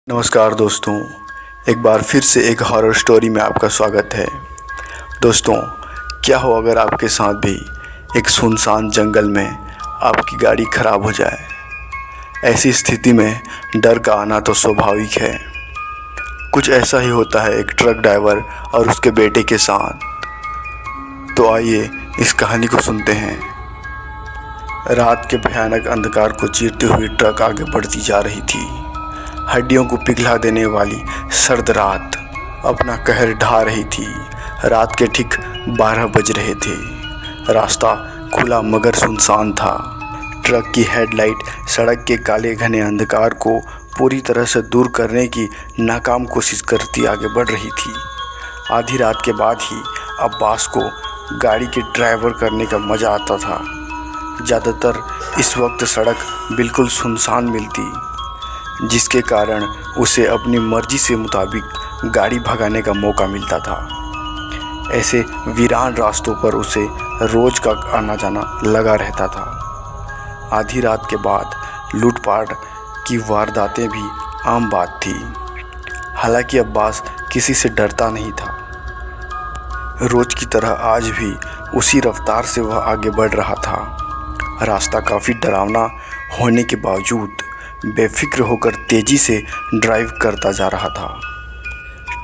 नमस्कार दोस्तों, एक बार फिर से एक हॉरर स्टोरी में आपका स्वागत है। दोस्तों, क्या हो अगर आपके साथ भी एक सुनसान जंगल में आपकी गाड़ी खराब हो जाए। ऐसी स्थिति में डर का आना तो स्वाभाविक है। कुछ ऐसा ही होता है एक ट्रक ड्राइवर और उसके बेटे के साथ। तो आइए इस कहानी को सुनते हैं। रात के भयानक अंधकार को चीरते हुए ट्रक आगे बढ़ती जा रही थी। हड्डियों को पिघला देने वाली सर्द रात अपना कहर ढा रही थी। रात के ठीक 12 बज रहे थे। रास्ता खुला मगर सुनसान था। ट्रक की हेडलाइट सड़क के काले घने अंधकार को पूरी तरह से दूर करने की नाकाम कोशिश करती आगे बढ़ रही थी। आधी रात के बाद ही अब्बास को गाड़ी के ड्राइवर करने का मज़ा आता था। ज़्यादातर इस वक्त सड़क बिल्कुल सुनसान मिलती, जिसके कारण उसे अपनी मर्जी से मुताबिक गाड़ी भगाने का मौका मिलता था। ऐसे वीरान रास्तों पर उसे रोज़ का आना जाना लगा रहता था। आधी रात के बाद लूटपाट की वारदातें भी आम बात थी। हालांकि अब्बास किसी से डरता नहीं था। रोज़ की तरह आज भी उसी रफ्तार से वह आगे बढ़ रहा था। रास्ता काफ़ी डरावना होने के बावजूद बेफिक्र होकर तेज़ी से ड्राइव करता जा रहा था।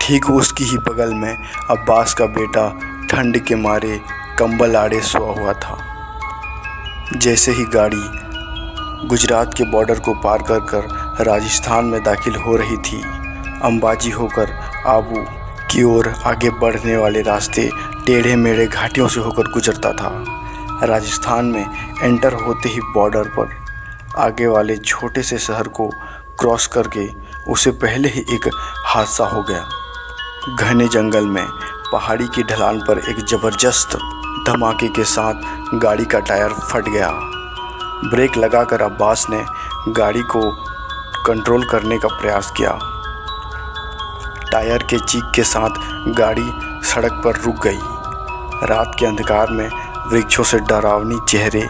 ठीक उसकी ही बगल में अब्बास का बेटा ठंड के मारे कंबल आड़े सोया हुआ था। जैसे ही गाड़ी गुजरात के बॉर्डर को पार कर राजस्थान में दाखिल हो रही थी, अंबाजी होकर आबू की ओर आगे बढ़ने वाले रास्ते टेढ़े मेढ़े घाटियों से होकर गुजरता था। राजस्थान में एंटर होते ही बॉर्डर पर आगे वाले छोटे से शहर को क्रॉस करके उसे पहले ही एक हादसा हो गया। घने जंगल में पहाड़ी की ढलान पर एक ज़बरदस्त धमाके के साथ गाड़ी का टायर फट गया। ब्रेक लगाकर अब्बास ने गाड़ी को कंट्रोल करने का प्रयास किया। टायर के चीख के साथ गाड़ी सड़क पर रुक गई। रात के अंधकार में वृक्षों से डरावनी चेहरे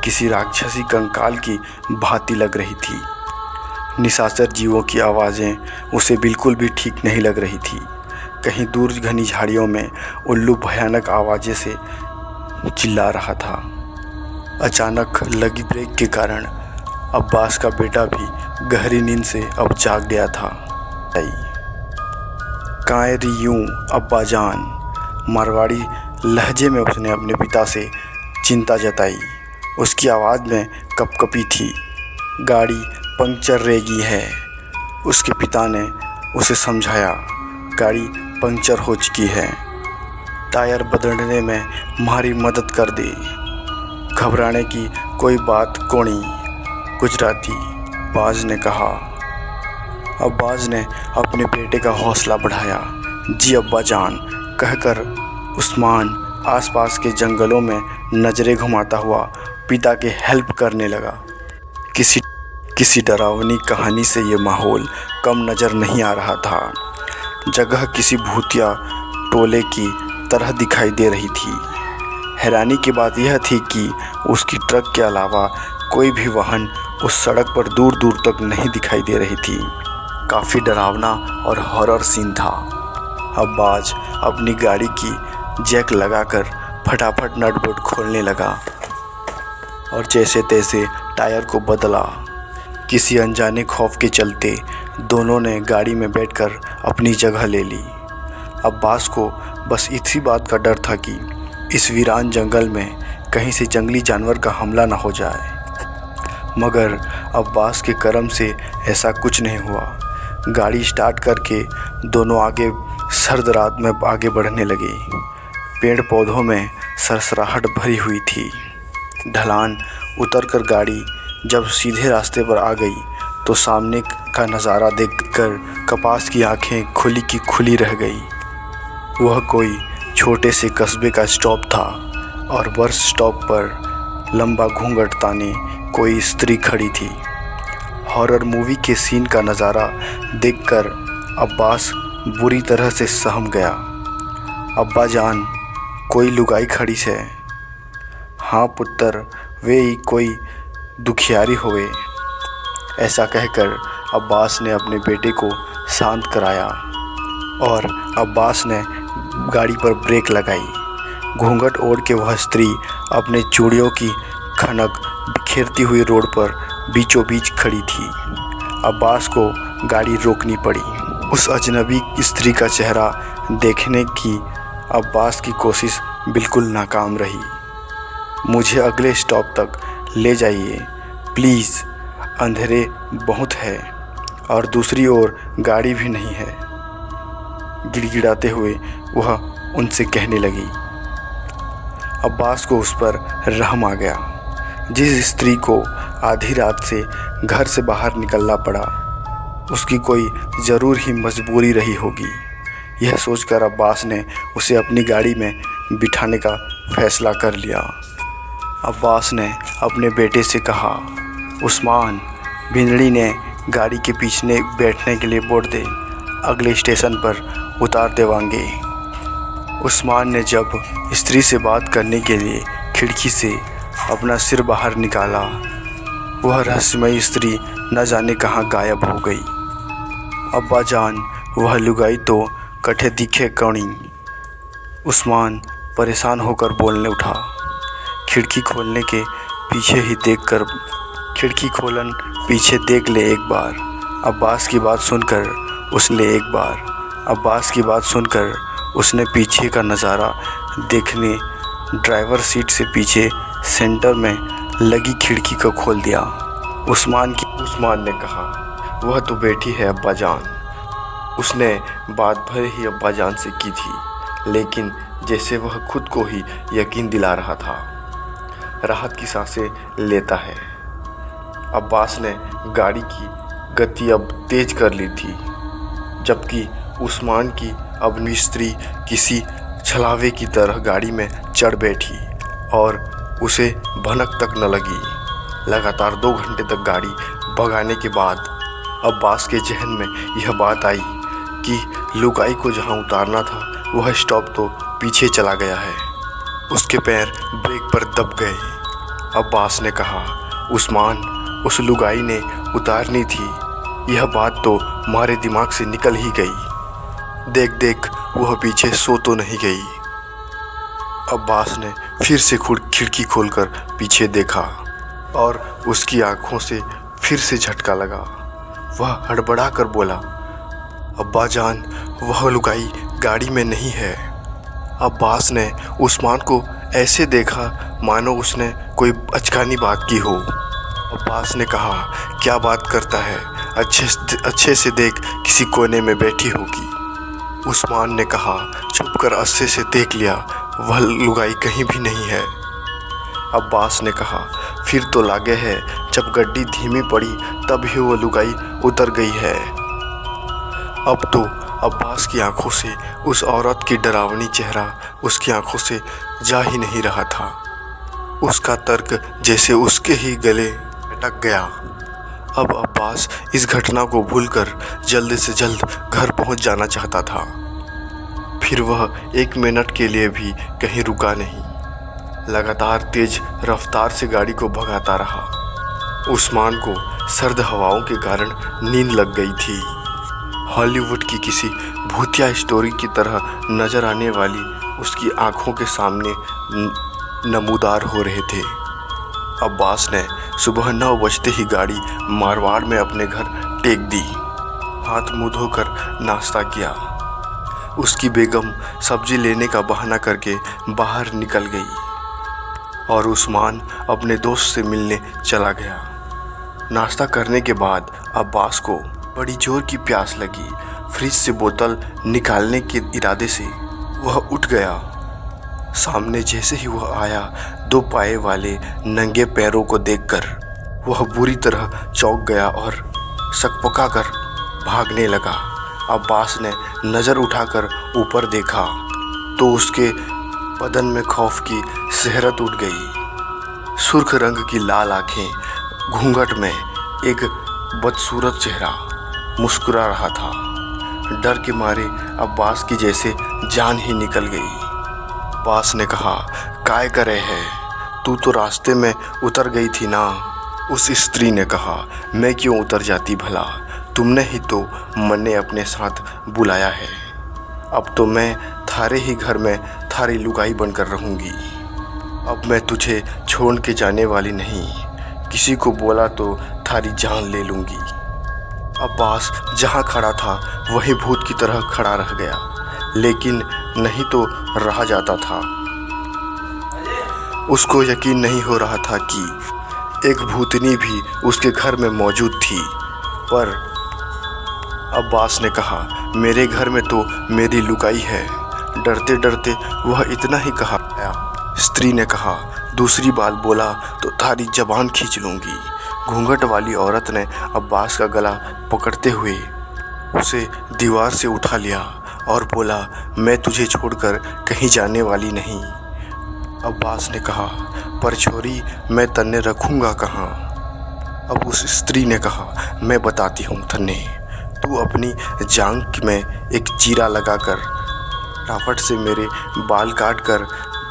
किसी राक्षसी कंकाल की भांति लग रही थी। निशाचर जीवों की आवाज़ें उसे बिल्कुल भी ठीक नहीं लग रही थी। कहीं दूर घनी झाड़ियों में उल्लू भयानक आवाज़ें से चिल्ला रहा था। अचानक लगी ब्रेक के कारण अब्बास का बेटा भी गहरी नींद से अब जाग गया था। काहे री यूं अब्बा जान, मारवाड़ी लहजे में उसने अपने पिता से चिंता जताई। उसकी आवाज़ में कपकपी थी। गाड़ी पंक्चर रेगी है, उसके पिता ने उसे समझाया। गाड़ी पंक्चर हो चुकी है, टायर बदलने में हमारी मदद कर दे। घबराने की कोई बात कोनी, गुजराती बाज ने कहा। अब्बास ने अपने बेटे का हौसला बढ़ाया। जी अब्बा जान कहकर उस्मान आसपास के जंगलों में नज़रें घुमाता हुआ पिता के हेल्प करने लगा। किसी डरावनी कहानी से ये माहौल कम नज़र नहीं आ रहा था। जगह किसी भूतिया टोले की तरह दिखाई दे रही थी। हैरानी की बात यह थी कि उसकी ट्रक के अलावा कोई भी वाहन उस सड़क पर दूर दूर तक नहीं दिखाई दे रही थी। काफ़ी डरावना और हॉरर सीन था। अब्बास अपनी गाड़ी की जैक लगाकर फटाफट नट बोल्ट खोलने लगा और जैसे तैसे टायर को बदला। किसी अनजाने खौफ के चलते दोनों ने गाड़ी में बैठकर अपनी जगह ले ली। अब्बास को बस इसी बात का डर था कि इस वीरान जंगल में कहीं से जंगली जानवर का हमला न हो जाए। मगर अब्बास के करम से ऐसा कुछ नहीं हुआ। गाड़ी स्टार्ट करके दोनों आगे सर्द रात में आगे बढ़ने लगे। पेड़ पौधों में सरसराहट भरी हुई थी। ढलान उतरकर गाड़ी जब सीधे रास्ते पर आ गई तो सामने का नज़ारा देखकर कपास की आंखें खुली की खुली रह गई। वह कोई छोटे से कस्बे का स्टॉप था और बस स्टॉप पर लंबा घूंघट ताने कोई स्त्री खड़ी थी। हॉरर मूवी के सीन का नज़ारा देखकर अब्बास बुरी तरह से सहम गया। अब्बा जान, कोई लुगाई खड़ी है। हाँ पुत्र, वे ही कोई दुखियारी होवे। ऐसा कहकर अब्बास ने अपने बेटे को शांत कराया और अब्बास ने गाड़ी पर ब्रेक लगाई। घूंघट ओढ़ के वह स्त्री अपने चूड़ियों की खनक बिखेरती हुई रोड पर बीचों बीच खड़ी थी। अब्बास को गाड़ी रोकनी पड़ी। उस अजनबी स्त्री का चेहरा देखने की अब्बास की कोशिश बिल्कुल नाकाम रही। मुझे अगले स्टॉप तक ले जाइए प्लीज़, अंधेरे बहुत है और दूसरी ओर गाड़ी भी नहीं है, गिड़गिड़ाते हुए वह उनसे कहने लगी। अब्बास को उस पर रहम आ गया। जिस स्त्री को आधी रात से घर से बाहर निकलना पड़ा, उसकी कोई ज़रूर ही मजबूरी रही होगी। यह सोचकर अब्बास ने उसे अपनी गाड़ी में बिठाने का फैसला कर लिया। अब्बास ने अपने बेटे से कहा, उस्मान, भिंडड़ी ने गाड़ी के पीछे बैठने के लिए बोल दे, अगले स्टेशन पर उतार देवांगे। उस्मान ने जब स्त्री से बात करने के लिए खिड़की से अपना सिर बाहर निकाला, वह रहस्यमयी स्त्री न जाने कहाँ गायब हो गई। अब्बा जान, वह लुगाई तो कठे दिखे कौनी। उस्मान परेशान होकर बोलने उठा। खिड़की खोलन पीछे देख ले एक बार। अब्बास की बात सुनकर उसने पीछे का नज़ारा देखने ड्राइवर सीट से पीछे सेंटर में लगी खिड़की को खोल दिया। उस्मान ने कहा, वह तो बेटी है अब्बा जान। उसने बात भले ही अब्बा जान से की थी, लेकिन जैसे वह खुद को ही यकीन दिला रहा था। राहत की सांसें लेता है। अब्बास ने गाड़ी की गति अब तेज़ कर ली थी, जबकि उस्मान की अपनी स्त्री किसी छलावे की तरह गाड़ी में चढ़ बैठी और उसे भनक तक न लगी। लगातार 2 घंटे तक गाड़ी भगाने के बाद अब्बास के जहन में यह बात आई कि लुगाई को जहां उतारना था वह स्टॉप तो पीछे चला गया है। उसके पैर ब्रेक पर दब गए। अब्बास ने कहा, उस्मान, उस लुगाई ने उतारनी थी, यह बात तो हमारे दिमाग से निकल ही गई। देख वह पीछे सो तो नहीं गई। अब्बास ने फिर से खिड़की खोलकर पीछे देखा और उसकी आंखों से फिर से झटका लगा। वह हड़बड़ा कर बोला, अब्बा जान, वह लुगाई गाड़ी में नहीं है। अब्बास ने उस्मान को ऐसे देखा मानो उसने कोई अचकानी बात की हो। अब्बास ने कहा, क्या बात करता है, अच्छे से देख, किसी कोने में बैठी होगी। उस्मान ने कहा, छुप कर अस्से से देख लिया, वह लुगाई कहीं भी नहीं है। अब्बास ने कहा, फिर तो लागे है जब गड्डी धीमी पड़ी तब ही वो लुगाई उतर गई है। अब तो अब्बास की आंखों से उस औरत की डरावनी चेहरा उसकी आंखों से जा ही नहीं रहा था। उसका तर्क जैसे उसके ही गले अटक गया। अब अब्बास इस घटना को भूलकर जल्द से जल्द घर पहुंच जाना चाहता था। फिर वह 1 मिनट के लिए भी कहीं रुका नहीं, लगातार तेज रफ्तार से गाड़ी को भगाता रहा। उस्मान को सर्द हवाओं के कारण नींद लग गई थी। हॉलीवुड की किसी भूतिया स्टोरी की तरह नजर आने वाली उसकी आंखों के सामने नमूदार हो रहे थे। अब्बास ने सुबह 9 बजते ही गाड़ी मारवाड़ में अपने घर टेक दी। हाथ मुँह धोकर नाश्ता किया। उसकी बेगम सब्जी लेने का बहाना करके बाहर निकल गई और उस्मान अपने दोस्त से मिलने चला गया। नाश्ता करने के बाद अब्बास को बड़ी जोर की प्यास लगी। फ्रिज से बोतल निकालने के इरादे से वह उठ गया। सामने जैसे ही वह आया, 2 पाए वाले नंगे पैरों को देखकर वह बुरी तरह चौंक गया और सकपका कर भागने लगा। अब्बास ने नज़र उठाकर ऊपर देखा तो उसके बदन में खौफ की शहरत उठ गई। सुर्ख रंग की लाल आंखें, घूंघट में एक बदसूरत चेहरा मुस्कुरा रहा था। डर के मारे अब्बास की जैसे जान ही निकल गई। अब्बास ने कहा, काय करे है, तू तो रास्ते में उतर गई थी ना। उस स्त्री ने कहा, मैं क्यों उतर जाती भला, तुमने ही तो मन्ने अपने साथ बुलाया है। अब तो मैं थारे ही घर में थारी लुगाई बनकर रहूँगी। अब मैं तुझे छोड़ के जाने वाली नहीं, किसी को बोला तो थारी जान ले लूँगी। अब्बास जहाँ खड़ा था वही भूत की तरह खड़ा रह गया, लेकिन नहीं तो रहा जाता था। उसको यकीन नहीं हो रहा था कि एक भूतनी भी उसके घर में मौजूद थी। पर अब्बास ने कहा, मेरे घर में तो मेरी लुगाई है। डरते डरते वह इतना ही कहा। स्त्री ने कहा, दूसरी बात बोला तो थारी जबान खींच लूँगी। घूंघट वाली औरत ने अब्बास का गला पकड़ते हुए उसे दीवार से उठा लिया और बोला, मैं तुझे छोड़कर कहीं जाने वाली नहीं। अब्बास ने कहा, पर छोरी मैं तन्ने रखूँगा कहाँ। अब उस स्त्री ने कहा, मैं बताती हूँ तन्ने, तू अपनी जांघ में एक चीरा लगाकर फटाफट से मेरे बाल काट कर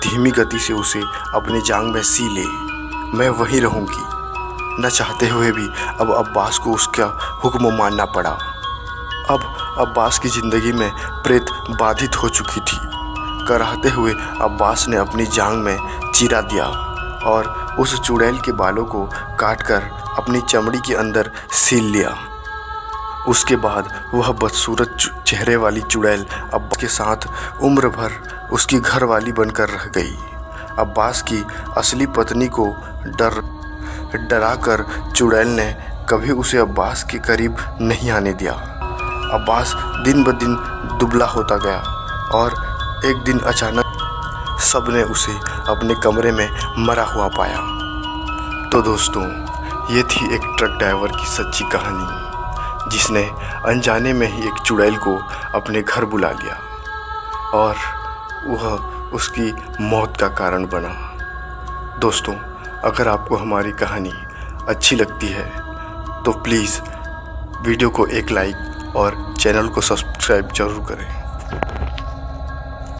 धीमी गति से उसे अपने जांघ में सी ले। मैं वहीं रहूँगी। न चाहते हुए भी अब अब्बास को उसका हुक्म मानना पड़ा। अब अब्बास की ज़िंदगी में प्रेत बाधित हो चुकी थी। कराहते हुए अब्बास ने अपनी जांघ में चीरा दिया और उस चुड़ैल के बालों को काटकर अपनी चमड़ी के अंदर सील लिया। उसके बाद वह बदसूरत चेहरे वाली चुड़ैल अब्बास के साथ उम्र भर उसकी घरवाली बनकर रह गई। अब्बास की असली पत्नी को डराकर चुड़ैल ने कभी उसे अब्बास के करीब नहीं आने दिया। अब्बास दिन ब दिन दुबला होता गया और एक दिन अचानक सबने उसे अपने कमरे में मरा हुआ पाया। तो दोस्तों, ये थी एक ट्रक ड्राइवर की सच्ची कहानी, जिसने अनजाने में ही एक चुड़ैल को अपने घर बुला लिया और वह उसकी मौत का कारण बना। दोस्तों, अगर आपको हमारी कहानी अच्छी लगती है तो प्लीज़ वीडियो को एक लाइक और चैनल को सब्सक्राइब ज़रूर करें।